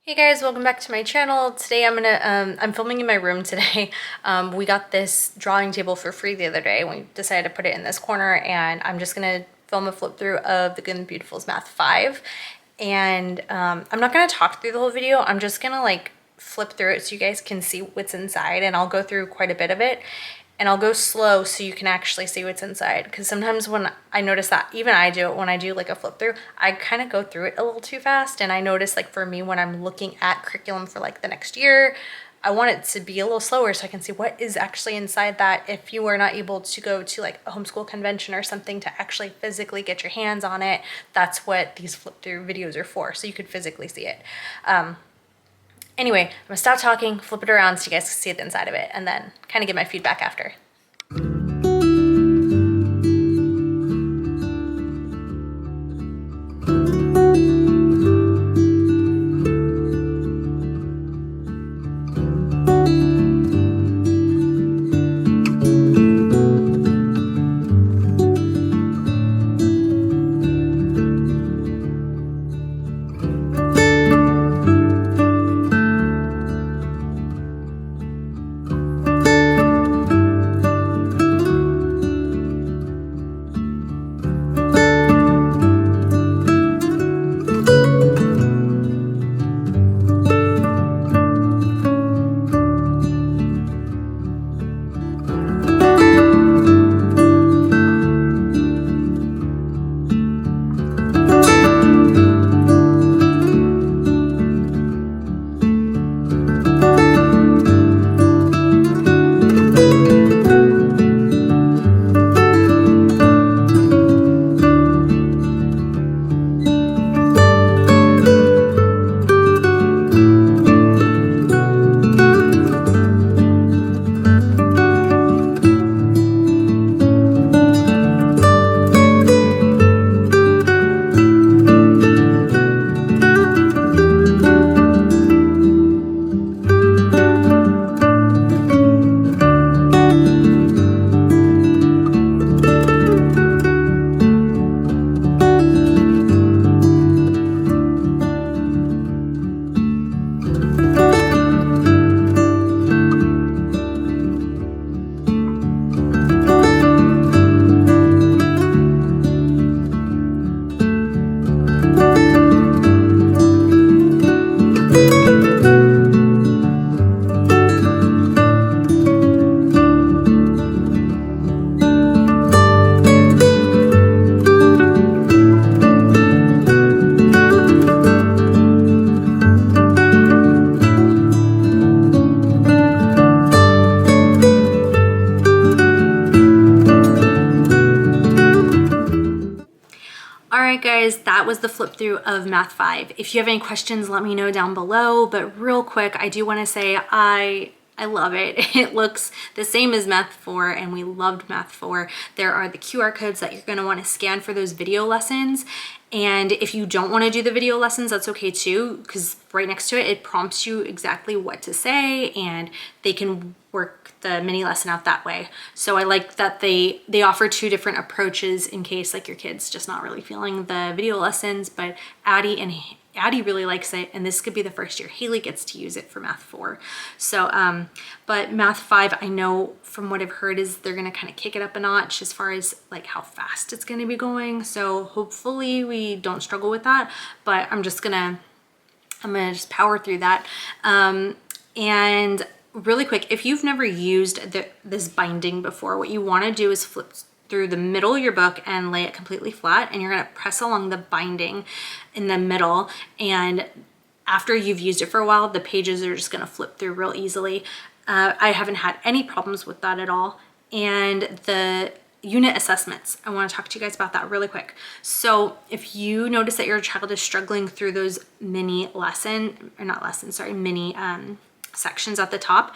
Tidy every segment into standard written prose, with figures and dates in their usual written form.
Hey guys, welcome back to my channel. Today I'm filming in my room today. We got this drawing table for free the other day. We decided to put it in this corner, and I'm just gonna film a flip through of The Good and the Beautiful's Math 5. And I'm not gonna talk through the whole video. I'm just gonna like flip through it so you guys can see what's inside, and I'll go through quite a bit of it. And I'll go slow so you can actually see what's inside. Because sometimes when I notice that, even I do it when I do like a flip through, I kind of go through it a little too fast. And I notice like for me, when I'm looking at curriculum for like the next year, I want it to be a little slower so I can see what is actually inside that. If you are not able to go to like a homeschool convention or something to actually physically get your hands on it, that's what these flip through videos are for, so you could physically see it. Anyway, I'm gonna stop talking, flip it around so you guys can see the inside of it, and then kind of give my feedback after. Alright guys, that was the flip through of Math 5. If you have any questions, let me know down below. But real quick, I do want to say I love it. It looks the same as Math 4, and we loved Math 4. There are the QR codes that you're going to want to scan for those video lessons. And if you don't want to do the video lessons, that's okay too, because right next to it, it prompts you exactly what to say, and they can work the mini lesson out that way. So I like that they offer two different approaches in case like your kid's just not really feeling the video lessons, but Addie really likes it, and this could be the first year Haley gets to use it for Math 4. So, but Math 5, I know from what I've heard is they're gonna kind of kick it up a notch as far as like how fast it's gonna be going. So hopefully we don't struggle with that, but I'm gonna just power through that. And really quick, if you've never used this binding before, what you wanna do is flip through the middle of your book and lay it completely flat, and you're gonna press along the binding in the middle, and after you've used it for a while, the pages are just gonna flip through real easily. I haven't had any problems with that at all. And the unit assessments, I want to talk to you guys about that really quick. So if you notice that your child is struggling through those mini sections at the top,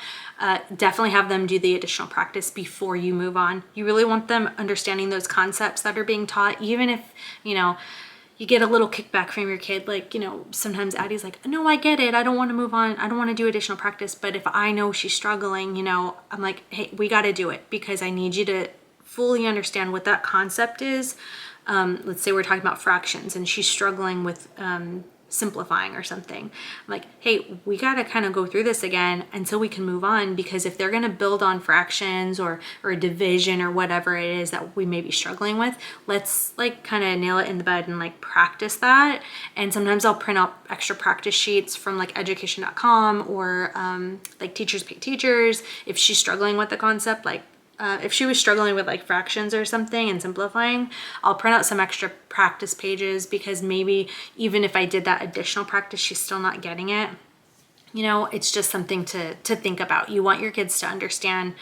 definitely have them do the additional practice before you move on. You really want them understanding those concepts that are being taught, even if, you know, you get a little kickback from your kid. Like, you know, sometimes Addie's like, no, I get it. I don't want to move on. I don't want to do additional practice. But if I know she's struggling, you know, I'm like, hey, we got to do it because I need you to fully understand what that concept is. Let's say we're talking about fractions and she's struggling with simplifying or something. I'm like, hey, we got to kind of go through this again until we can move on, because if they're going to build on fractions or division or whatever it is that we may be struggling with, let's like kind of nail it in the bud and like practice that. And sometimes I'll print out extra practice sheets from like education.com or like Teachers Pay Teachers. If she's struggling with the concept, like if she was struggling with like fractions or something and simplifying, I'll print out some extra practice pages, because maybe even if I did that additional practice, she's still not getting it. You know, it's just something to think about. You want your kids to understand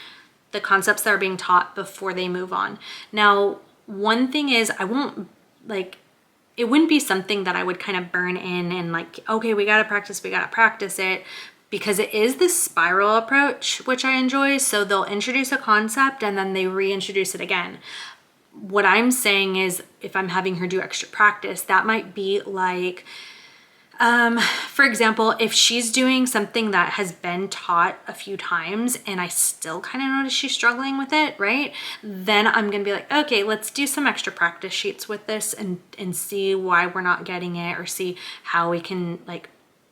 the concepts that are being taught before they move on. Now, one thing is, I won't like, it wouldn't be something that I would kind of burn in and like, okay, we got to practice it. Because it is this spiral approach, which I enjoy. So they'll introduce a concept and then they reintroduce it again. What I'm saying is, if I'm having her do extra practice, that might be like, for example, if she's doing something that has been taught a few times and I still kind of notice she's struggling with it, right? Then I'm going to be like, okay, let's do some extra practice sheets with this and see why we're not getting it, or see how we can like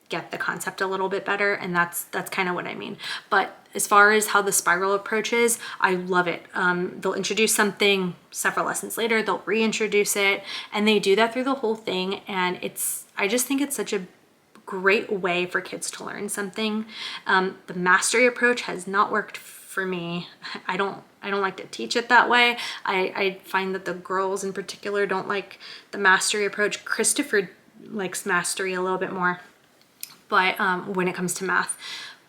get the concept a little bit better. And that's kind of what I mean. But as far as how the spiral approach is, I love it. They'll introduce something, several lessons later, they'll reintroduce it, and they do that through the whole thing. And I just think it's such a great way for kids to learn something. The mastery approach has not worked for me. I don't like to teach it that way. I find that the girls in particular don't like the mastery approach. Christopher likes mastery a little bit more, but when it comes to math,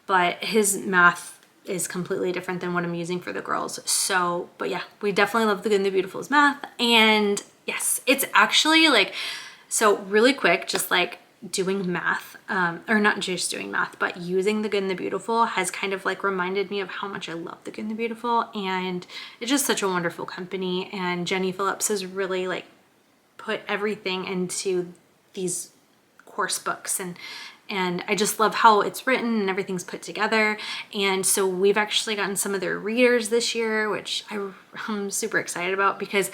but his math is completely different than what I'm using for the girls. So, but yeah, we definitely love the Good and the Beautiful's math. And yes, it's actually like, so really quick, just like doing math, or not just doing math, but using the Good and the Beautiful has kind of like reminded me of how much I love the Good and the Beautiful. And it's just such a wonderful company. And Jenny Phillips has really like put everything into these course books, and I just love how it's written and everything's put together. And so we've actually gotten some of their readers this year, which I'm super excited about, because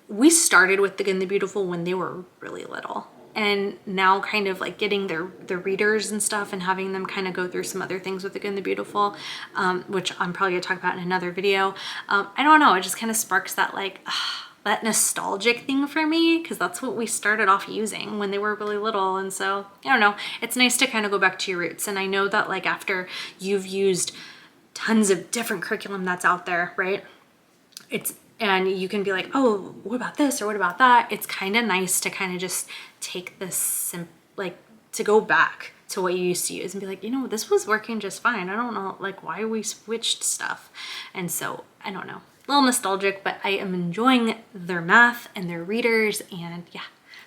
we started with the Good and the Beautiful when they were really little. And now kind of like getting their readers and stuff and having them kind of go through some other things with the Good and the Beautiful, which I'm probably gonna talk about in another video. I don't know, it just kind of sparks that like, that nostalgic thing for me, because that's what we started off using when they were really little. And so I don't know, it's nice to kind of go back to your roots. And I know that like after you've used tons of different curriculum that's out there, right, and you can be like, oh, what about this or what about that, it's kind of nice to kind of just take this like to go back to what you used to use and be like, you know, this was working just fine. I don't know like why we switched stuff. And so I don't know, a little nostalgic, but I am enjoying their math and their readers. And yeah,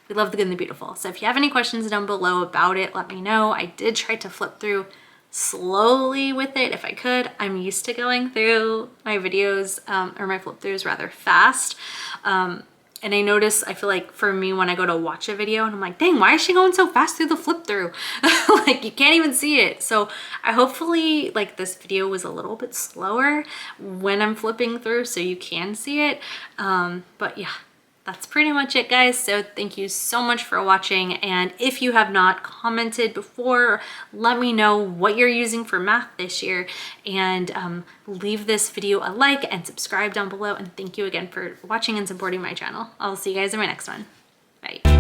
we love the Good and the Beautiful. So if you have any questions down below about it, let me know. I did try to flip through slowly with it if I could. I'm used to going through my videos or my flip throughs rather fast. And I feel like for me, when I go to watch a video and I'm like, dang, why is she going so fast through the flip through? Like you can't even see it. So I hopefully like this video was a little bit slower when I'm flipping through so you can see it. But yeah, that's pretty much it, guys. So thank you so much for watching. And if you have not commented before, let me know what you're using for math this year, and leave this video a like and subscribe down below. And thank you again for watching and supporting my channel. I'll see you guys in my next one. Bye.